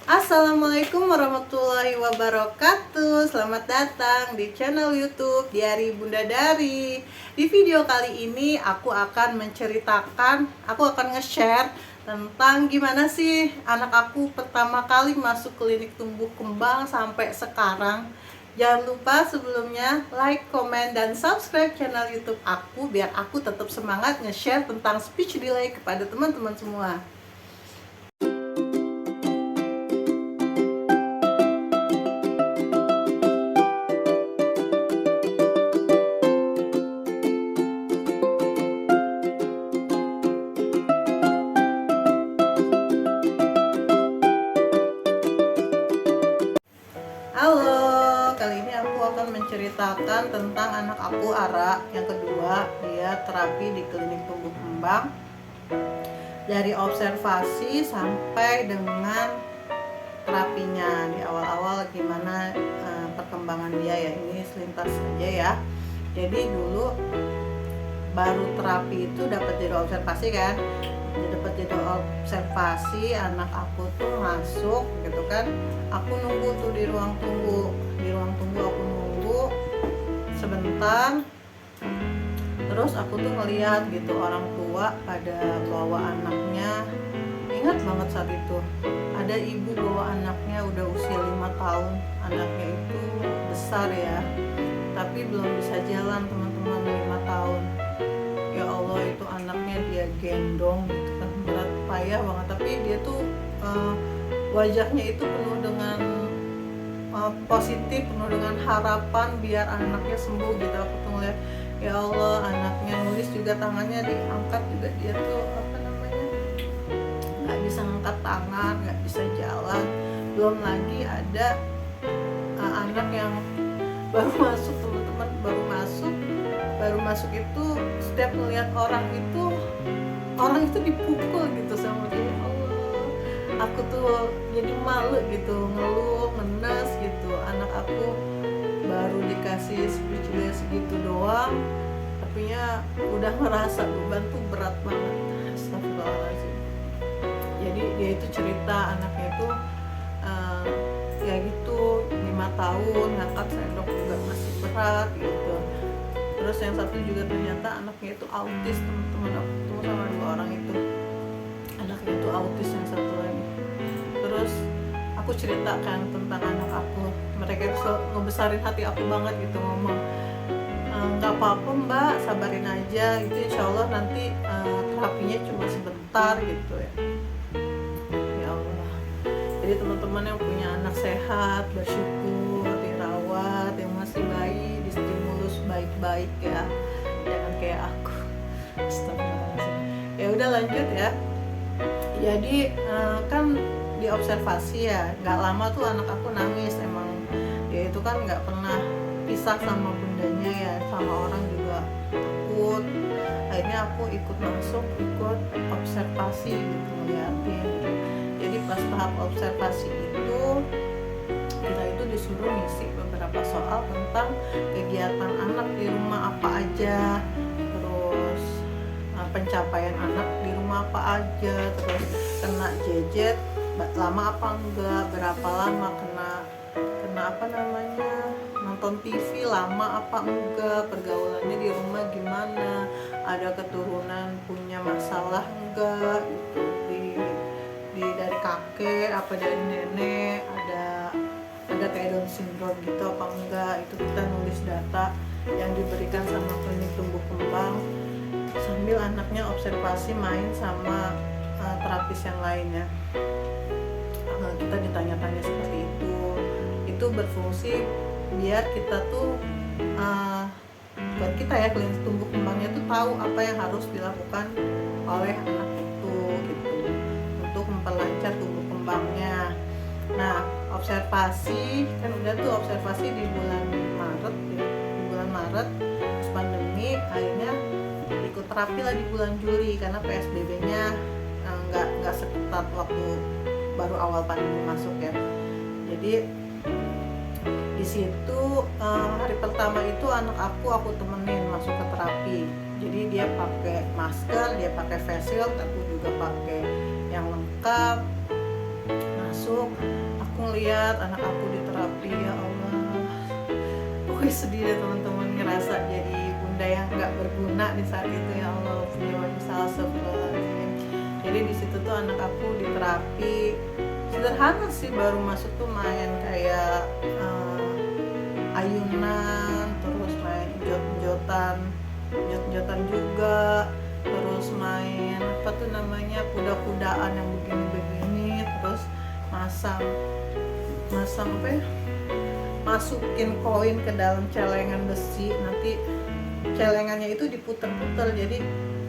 Assalamualaikum warahmatullahi wabarakatuh. Selamat datang di channel YouTube Diari Bunda Dari. Di video kali ini aku akan nge-share tentang gimana sih anak aku pertama kali masuk klinik tumbuh kembang sampai sekarang. Jangan lupa sebelumnya like, komen, dan subscribe channel YouTube aku biar aku tetap semangat nge-share tentang speech delay kepada teman-teman semua. Halo, kali ini aku akan menceritakan tentang anak aku Ara yang kedua. Dia terapi di klinik tumbuh kembang dari observasi sampai dengan terapinya. Di awal-awal gimana perkembangan dia ya, ini selintas saja ya. Jadi dulu baru terapi itu dapat jadi observasi kan, dapat jadi observasi. Anak aku tuh masuk gitu kan, aku nunggu tuh di ruang tunggu aku nunggu sebentar. Terus aku tuh ngeliat gitu orang tua pada bawa anaknya. Ingat banget saat itu ada ibu bawa anaknya udah usia 5 tahun. Anaknya itu besar ya, tapi belum bisa jalan teman-teman. 5 tahun, ya Allah, itu anaknya dia gendong gitu kan, berat payah banget. Tapi dia tuh wajahnya itu penuh dengan positif, penuh dengan harapan biar anaknya sembuh gitu. Aku tuh ngeliat, ya Allah, anaknya nulis juga tangannya diangkat juga, dia tuh nggak bisa ngangkat tangan, nggak bisa jalan. Belum lagi ada anak yang baru masuk teman-teman, baru masuk itu setiap melihat orang itu dipukul gitu sama dia. Ya Allah, aku tuh jadi malu gitu, ngeluh, ngenes gitu. Anak aku baru dikasih speechless gitu doang, tapi ya udah ngerasa beban tuh berat banget. Astagfirullahaladzim. Jadi dia itu cerita anaknya itu ya gitu, 5 tahun, ngangkat sendok juga masih berat gitu. Terus yang satu juga ternyata anaknya itu autis, teman-teman. Aku ketemu sama 2 orang itu, anaknya itu autis yang satu lagi. Terus aku ceritakan tentang anak aku, mereka itu ngebesarin hati aku banget gitu, ngomong, nggak apa-apa mbak, sabarin aja itu, insya Allah nanti terapinya cuma sebentar gitu ya. Ya Allah, jadi teman-teman yang punya anak sehat, bersyukur, dirawat, yang masih bayi, distimulus baik-baik ya, jangan kayak aku. Astagfirullahaladzim. Ya udah, lanjut ya. Jadi kan diobservasi ya, nggak lama tuh anak aku nangis. Emang dia itu kan nggak pernah pisah sama bundanya ya, sama orang juga takut. Akhirnya aku ikut observasi gitu, ngeliatin gitu. Jadi pas tahap observasi itu kita itu disuruh ngisi beberapa soal tentang kegiatan anak di rumah apa aja, terus pencapaian anak di rumah apa aja, terus kena jejet lama apa enggak, berapa lama kena nonton TV lama apa enggak, pergaulannya di rumah gimana, ada keturunan punya masalah enggak gitu, dari kakek apa dari nenek, ada kayak Down syndrome gitu apa enggak. Itu kita nulis data yang diberikan sama klinik tumbuh kembang sambil anaknya observasi main sama terapis yang lainnya. Kita ditanya-tanya seperti itu berfungsi biar kita tuh buat kita ya, klinik tumbuh kembangnya tuh tahu apa yang harus dilakukan oleh anak itu gitu, untuk memperlancar tumbuh kembangnya. Nah, observasi kan udah tuh, observasi di bulan Maret pas pandemi. Akhirnya ikut terapi lah di bulan Juli karena PSBB-nya nggak seketat waktu baru awal pandemi masuk ya. Jadi di situ hari pertama itu anak aku temenin masuk ke terapi. Jadi dia pakai masker, dia pakai face shield, aku juga pakai yang lengkap. Masuk ngeliat anak aku di terapi, ya Allah, pokoknya sedih deh teman-teman, ngerasa jadi bunda yang nggak berguna di saat itu, ya Allah, punya masalah astagfirullahaladzim. Jadi di situ tuh anak aku di terapi, sederhana sih, baru masuk tuh main kayak ayunan, terus main jot-jotan juga, terus main apa tuh namanya, kuda-kudaan yang begini-begini, terus masang apa ya, masukin koin ke dalam celengan besi, nanti celengannya itu diputer-puter, jadi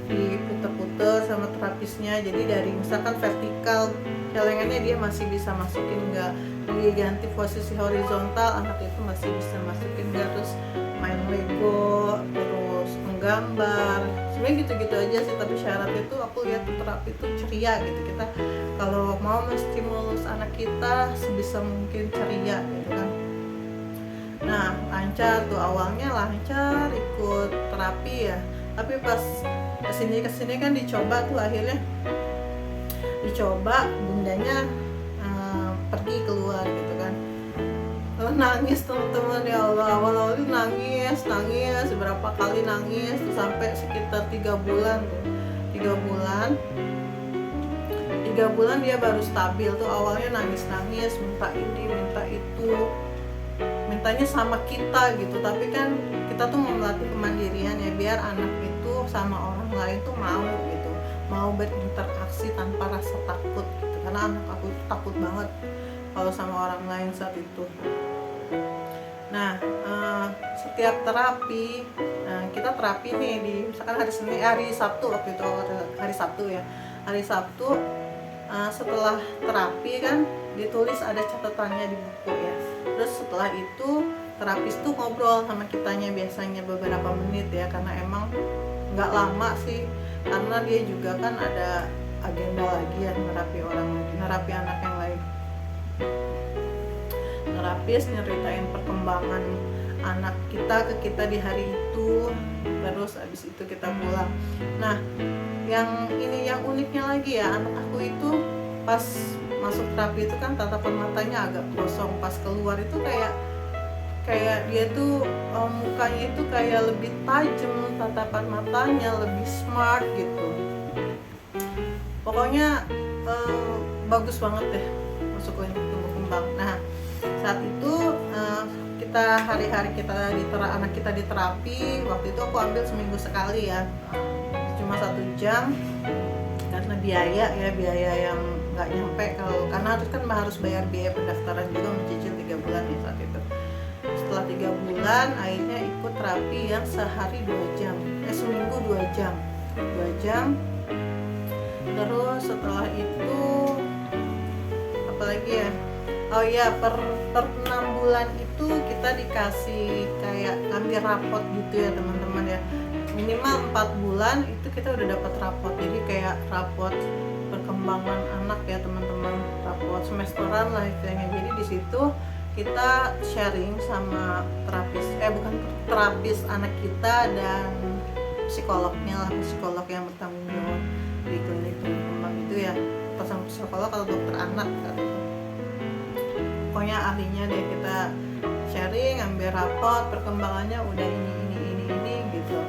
diputer-puter sama terapisnya, jadi dari misalkan vertikal celengannya dia masih bisa masukin nggak, diganti posisi horizontal anak itu masih bisa masukin nggak, terus main Lego, terus menggambar, sebenarnya gitu-gitu aja sih, tapi syaratnya tuh aku lihat tuh terapi tuh ceria gitu, kita kalau mau menstimulus anak kita sebisa mungkin ceria gitu kan. Nah lancar tuh, awalnya lancar ikut terapi ya, tapi pas kesini kan dicoba tuh, akhirnya dicoba bundanya pergi keluar gitu kan, terus nangis teman-teman, ya Allah, awal-awal nangis beberapa kali nangis tuh, sampai sekitar 3 bulan tuh, 3 bulan dia baru stabil tuh. Awalnya nangis minta ini minta itu, mintanya sama kita gitu, tapi kan kita tuh mau melatih kemandirian ya, biar anak itu sama orang lain tuh mau berinteraksi tanpa rasa takut gitu, karena anak aku itu takut banget kalau sama orang lain saat itu. Nah setiap terapi, kita terapi nih di misalkan hari Sabtu waktu itu, hari Sabtu setelah terapi kan ditulis, ada catatannya di buku ya. Terus setelah itu terapis tuh ngobrol sama kitanya, biasanya beberapa menit ya, karena emang nggak lama sih, karena dia juga kan ada agenda lagi ya, nerapi anak yang lain. Terapis nyeritain perkembangan anak kita ke kita di hari itu, terus abis itu kita pulang. Nah yang uniknya lagi ya, anak aku itu pas masuk terapi itu kan tatapan matanya agak kosong, pas keluar itu kayak dia tuh mukanya itu kayak lebih tajam, tatapan matanya lebih smart gitu, pokoknya bagus banget deh masuk klinik tumbuh kembang. Nah saat itu kita hari-hari anak kita di terapi, waktu itu aku ambil seminggu sekali ya, cuma 1 jam, karena biaya yang nggak nyampe, karena harus bayar biaya pendaftaran juga, mencicil 3 bulan ya saat itu. Setelah 3 bulan akhirnya ikut terapi yang sehari 2 jam, seminggu 2 jam. Terus setelah itu apalagi ya, oh iya, per 6 bulan itu kita dikasih kayak ambil rapot gitu ya teman-teman ya, minimal 4 bulan itu kita udah dapat rapot, jadi kayak rapot perkembangan anak ya teman-teman, rapot semesteran lah istilahnya. Jadi di situ kita sharing sama terapis anak kita dan psikolognya lah, psikolog yang bertanggung jawab di klinik tumbuh kembang itu ya, atau sama psikolog atau dokter anak gitu. Pokoknya ahlinya deh, kita sharing, ambil rapot perkembangannya udah ini gitu.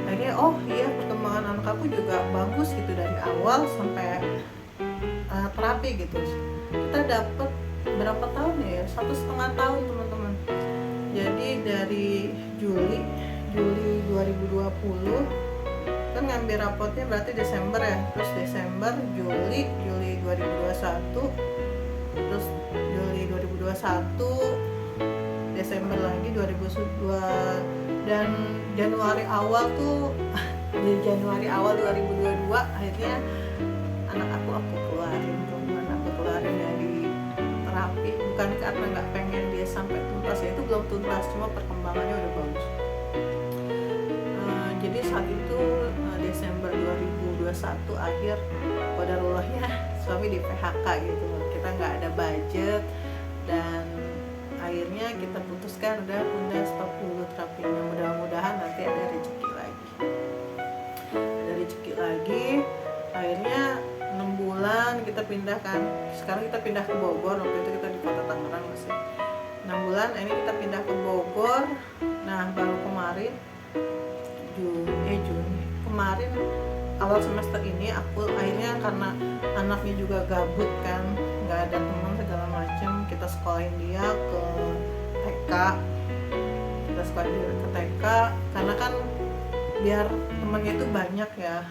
Akhirnya oh iya, perkembangan anak aku juga bagus gitu dari awal sampai terapi gitu. Kita dapat berapa tahun ya? 1,5 tahun teman-teman. Jadi dari Juli 2020 kan ngambil rapotnya berarti Desember ya, terus Desember, Juli 2021, terus Juli 2021, Desember lagi 2022, dan Januari awal tuh di Januari awal 2022 akhirnya anak aku keluarin dari terapi, bukan karena nggak pengen dia sampai tuntas ya, itu belum tuntas, cuma perkembangannya udah bagus. Jadi saat itu Desember 2021 akhir qadarulahnya suami di PHK gitu, kita nggak ada budget, dan akhirnya kita putuskan udah stop dulu terapinya, mudah-mudahan nanti ada rezeki lagi. Akhirnya 6 bulan bulan kita pindah kan, sekarang kita pindah ke Bogor, waktu itu kita di kota Tangerang masih 6 bulan, ini kita pindah ke Bogor. Nah baru kemarin Juni kemarin awal semester ini aku akhirnya, karena anaknya juga gabut kan, nggak ada teman segala macam, kita sekolahin dia ke TK, ke TK karena kan biar temennya itu banyak ya,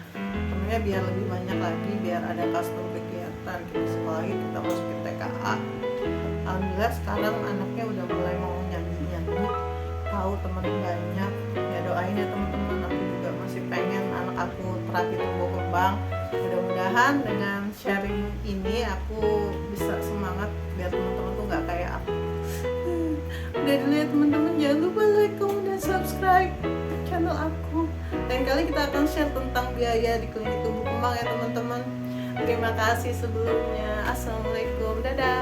temennya biar lebih banyak lagi, biar ada custom kegiatan kita sekolahin, kita masukin TKA. Alhamdulillah sekarang anaknya udah mulai mau nyanyi, tahu teman banyak. Ya doain ya teman-teman, aku juga masih pengen anak aku terapi tumbuh kembang. Mudah-mudahan dengan sharing ini aku bisa semangat biar teman-teman tuh nggak kayak aku. Udah dulu ya teman-teman, jangan lupa like, comment, dan subscribe channel aku. Lain kali kita akan share tentang biaya di klinik tumbuh kembang ya teman-teman. Terima kasih sebelumnya. Assalamualaikum, dadah.